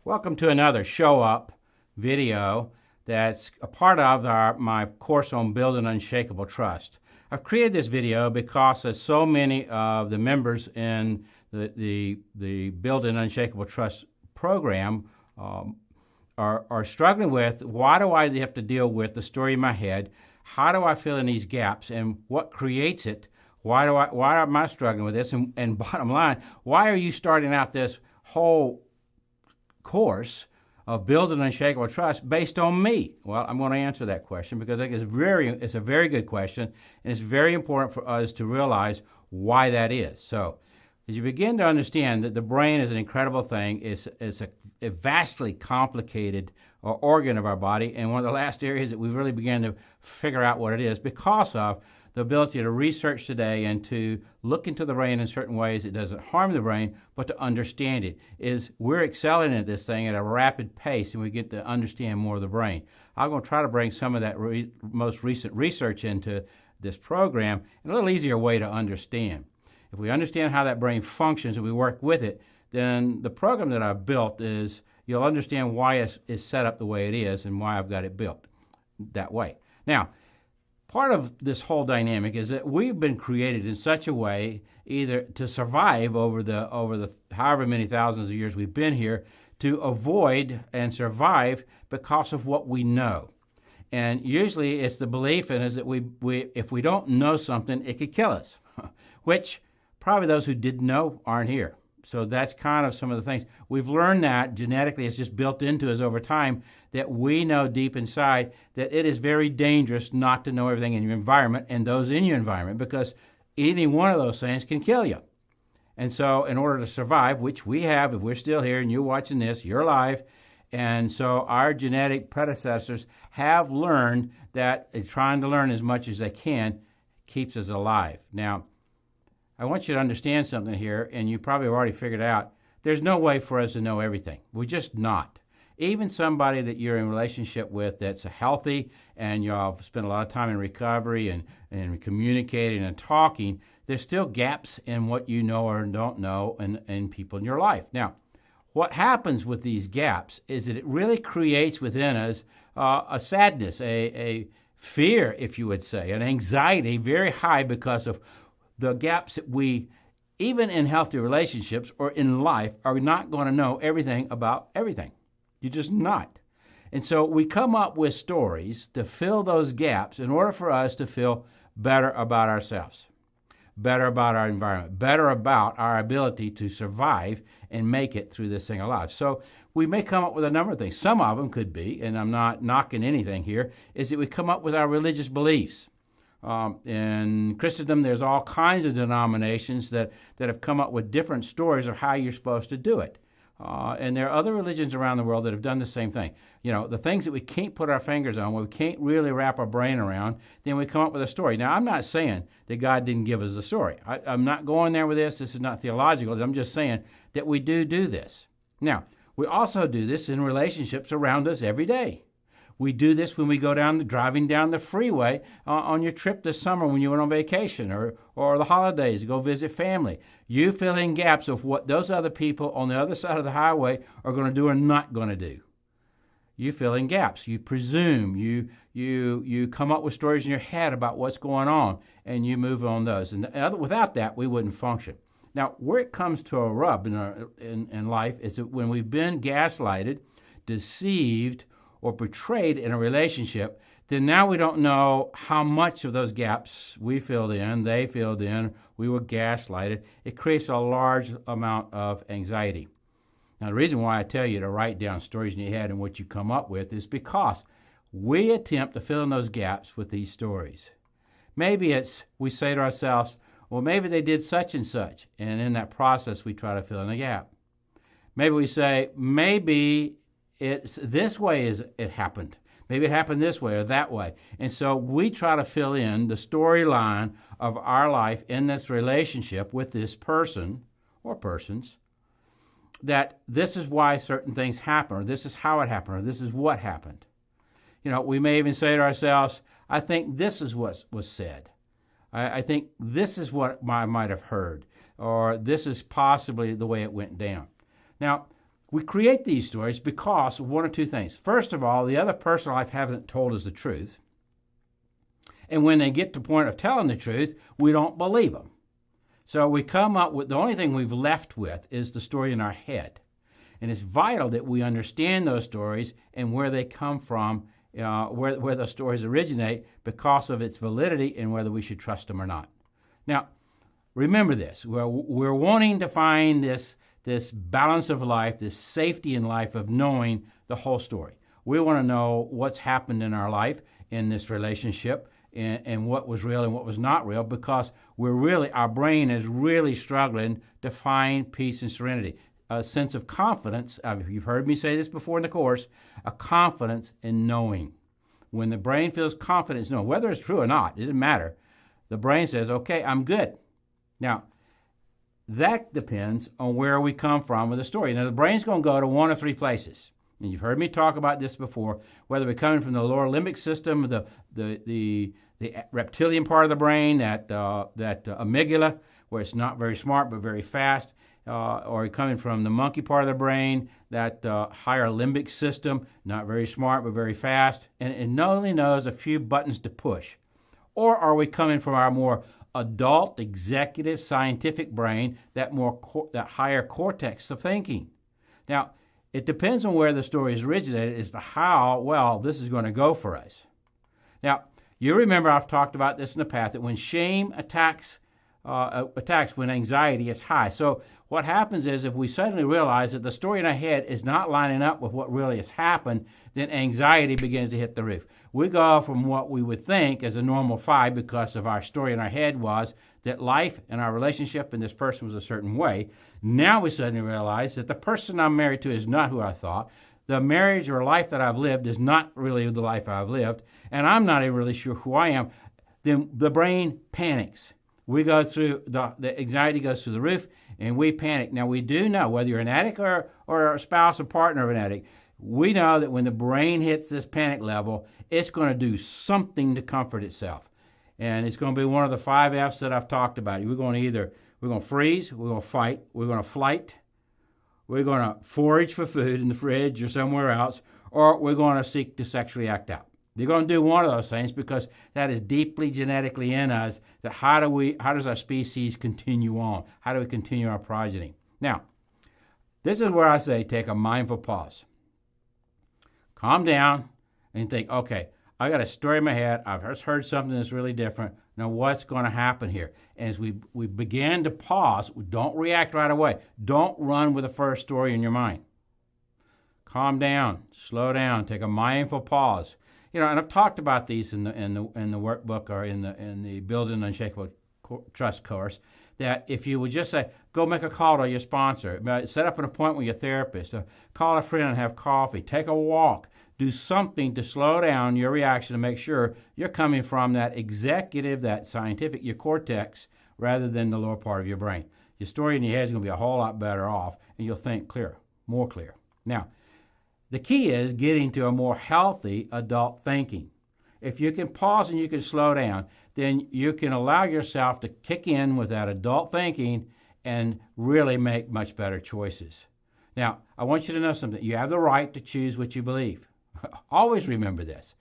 Welcome to another Show Up video that's a part of my course on building unshakable trust. I've created this video because so many of the members in the Building Unshakable Trust program are struggling with, why do I have to deal with the story in my head? How do I fill in these gaps, and what creates it? Why am I struggling with this? And bottom line, why are you starting out this whole course of building unshakable trust based on me? Well, I'm going to answer that question because I think it's a very good question, and it's very important for us to realize why that is. So, as you begin to understand that the brain is an incredible thing, it's a vastly complicated organ of our body, and one of the last areas that we really began to figure out what it is because of the ability to research today and to look into the brain in certain ways. It doesn't harm the brain, but to understand it. We're excelling at this thing at a rapid pace, and we get to understand more of the brain. I'm going to try to bring some of that most recent research into this program in a little easier way to understand. If we understand how that brain functions and we work with it, then the program that I've built you'll understand why it's set up the way it is and why I've got it built that way. Now, part of this whole dynamic is that we've been created in such a way either to survive over the however many thousands of years we've been here, to avoid and survive because of what we know. And usually it's the belief in us that if we don't know something, it could kill us, which probably those who didn't know aren't here. So that's kind of some of the things. We've learned that genetically, it's just built into us over time, that we know deep inside that it is very dangerous not to know everything in your environment and those in your environment, because any one of those things can kill you. And so in order to survive, which we have, if we're still here and you're watching this, you're alive. And so our genetic predecessors have learned that trying to learn as much as they can keeps us alive. Now, I want you to understand something here, and you probably already figured out, there's no way for us to know everything. We're just not. Even somebody that you're in a relationship with that's healthy and y'all spend a lot of time in recovery and communicating and talking, there's still gaps in what you know or don't know in people in your life. Now, what happens with these gaps is that it really creates within us a sadness, a fear, if you would say, an anxiety very high because of the gaps that we, even in healthy relationships or in life, are not going to know everything about everything. You're just not. And so we come up with stories to fill those gaps in order for us to feel better about ourselves, better about our environment, better about our ability to survive and make it through this thing alive. So we may come up with a number of things. Some of them could be, and I'm not knocking anything here, is that we come up with our religious beliefs. In Christendom, there's all kinds of denominations that have come up with different stories of how you're supposed to do it. And there are other religions around the world that have done the same thing. You know, the things that we can't put our fingers on, where we can't really wrap our brain around, then we come up with a story. Now, I'm not saying that God didn't give us a story. I'm not going there with this. This is not theological. I'm just saying that we do this. Now, we also do this in relationships around us every day. We do this when we go driving down the freeway on your trip this summer when you went on vacation or the holidays to go visit family. You fill in gaps of what those other people on the other side of the highway are going to do or not going to do. You fill in gaps. You presume. You come up with stories in your head about what's going on, and you move on those. And without that, we wouldn't function. Now, where it comes to a rub in life is that when we've been gaslighted, deceived, or betrayed in a relationship, then now we don't know how much of those gaps we filled in, they filled in, we were gaslighted. It creates a large amount of anxiety. Now, the reason why I tell you to write down stories in your head and what you come up with is because we attempt to fill in those gaps with these stories. Maybe we say to ourselves, well, maybe they did such and such, and in that process we try to fill in a gap. Maybe we say, maybe it's this way as it happened. Maybe it happened this way or that way. And so we try to fill in the storyline of our life in this relationship with this person or persons, that this is why certain things happen, or this is how it happened, or this is what happened. You know, we may even say to ourselves, I think this is what was said. I think this is what I might have heard, or this is possibly the way it went down. Now, We create these stories because of one or two things. First of all, the other person in life hasn't told us the truth. And when they get to the point of telling the truth, we don't believe them. So we come up with, the only thing we've left with is the story in our head. And it's vital that we understand those stories and where they come from, where those stories originate, because of its validity and whether we should trust them or not. Now, remember this. We're wanting to find this balance of life, this safety in life of knowing the whole story. We want to know what's happened in our life, in this relationship, and what was real and what was not real, because our brain is really struggling to find peace and serenity. A sense of confidence, you've heard me say this before in the course, a confidence in knowing. When the brain feels confidence, knowing, whether it's true or not, it doesn't matter. The brain says, okay, I'm good. Now, that depends on where we come from with the story. Now, the brain's going to go to one of three places. And you've heard me talk about this before, whether we're coming from the lower limbic system, the reptilian part of the brain, that amygdala, where it's not very smart but very fast, or coming from the monkey part of the brain, that higher limbic system, not very smart but very fast, and it only knows a few buttons to push. Or are we coming from our more adult, executive, scientific brain, that higher cortex of thinking? Now, it depends on where the story is originated as to how well this is going to go for us. Now, you remember I've talked about this in the past, that when shame attacks when anxiety is high. So what happens is, if we suddenly realize that the story in our head is not lining up with what really has happened, then anxiety begins to hit the roof. We go from what we would think as a normal 5 because of our story in our head was that life and our relationship and this person was a certain way. Now we suddenly realize that the person I'm married to is not who I thought. The marriage or life that I've lived is not really the life I've lived, and I'm not even really sure who I am. Then the brain panics. We go through, the anxiety goes through the roof, and we panic. Now, we do know, whether you're an addict or a spouse or partner of an addict, we know that when the brain hits this panic level, it's going to do something to comfort itself. And it's going to be one of the 5 F's that I've talked about. We're going to freeze, we're going to fight, we're going to flight, we're going to forage for food in the fridge or somewhere else, or we're going to seek to sexually act out. You're going to do one of those things because that is deeply genetically in us. That how does our species continue on? How do we continue our progeny? Now, this is where I say take a mindful pause. Calm down and think, okay, I got a story in my head. I've just heard something that's really different. Now, what's going to happen here? And as we begin to pause, don't react right away. Don't run with the first story in your mind. Calm down, slow down, take a mindful pause. And I've talked about these in the workbook, or in the Building Unshakable Trust course, that if you would just say, go make a call to your sponsor, set up an appointment with your therapist, call a friend and have coffee, take a walk, do something to slow down your reaction to make sure you're coming from that executive, that scientific, your cortex, rather than the lower part of your brain. Your story in your head is going to be a whole lot better off, and you'll think clearer, more clear. Now, the key is getting to a more healthy adult thinking. If you can pause and you can slow down, then you can allow yourself to kick in with that adult thinking and really make much better choices. Now, I want you to know something. You have the right to choose what you believe. Always remember this.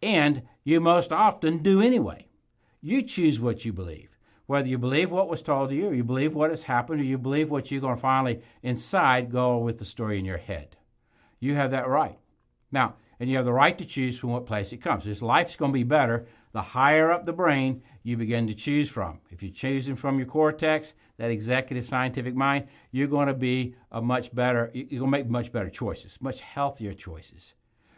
And you most often do anyway. You choose what you believe. Whether you believe what was told to you, or you believe what has happened, or you believe what you're going to finally, inside, go with the story in your head. You have that right. Now, and you have the right to choose from what place it comes. This life's going to be better the higher up the brain you begin to choose from. If you're choosing from your cortex, that executive scientific mind, you're going to be you're going to make much better choices, much healthier choices.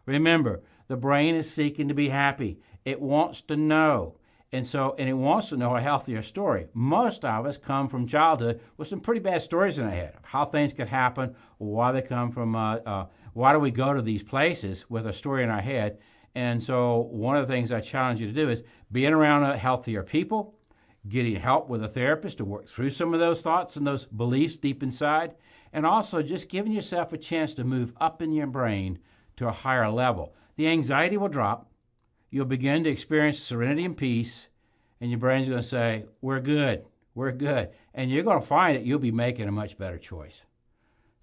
Remember, the brain is seeking to be happy. It wants to know. And it wants to know a healthier story. Most of us come from childhood with some pretty bad stories in our head of how things could happen, why they come from, why do we go to these places with a story in our head. And so one of the things I challenge you to do is being around healthier people, getting help with a therapist to work through some of those thoughts and those beliefs deep inside, and also just giving yourself a chance to move up in your brain to a higher level. The anxiety will drop. You'll begin to experience serenity and peace, and your brain's going to say, we're good, we're good. And you're going to find that you'll be making a much better choice.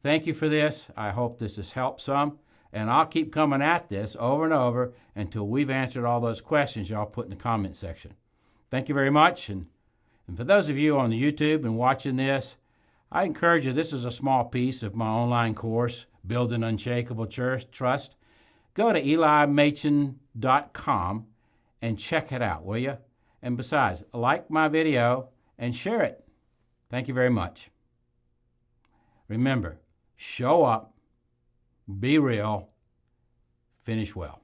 Thank you for this. I hope this has helped some, and I'll keep coming at this over and over until we've answered all those questions y'all put in the comment section. Thank you very much, and for those of you on the YouTube and watching this, I encourage you, this is a small piece of my online course, Building Unshakable Trust. Go to elimachen.com and check it out, will you? And besides, like my video and share it. Thank you very much. Remember, show up, be real, finish well.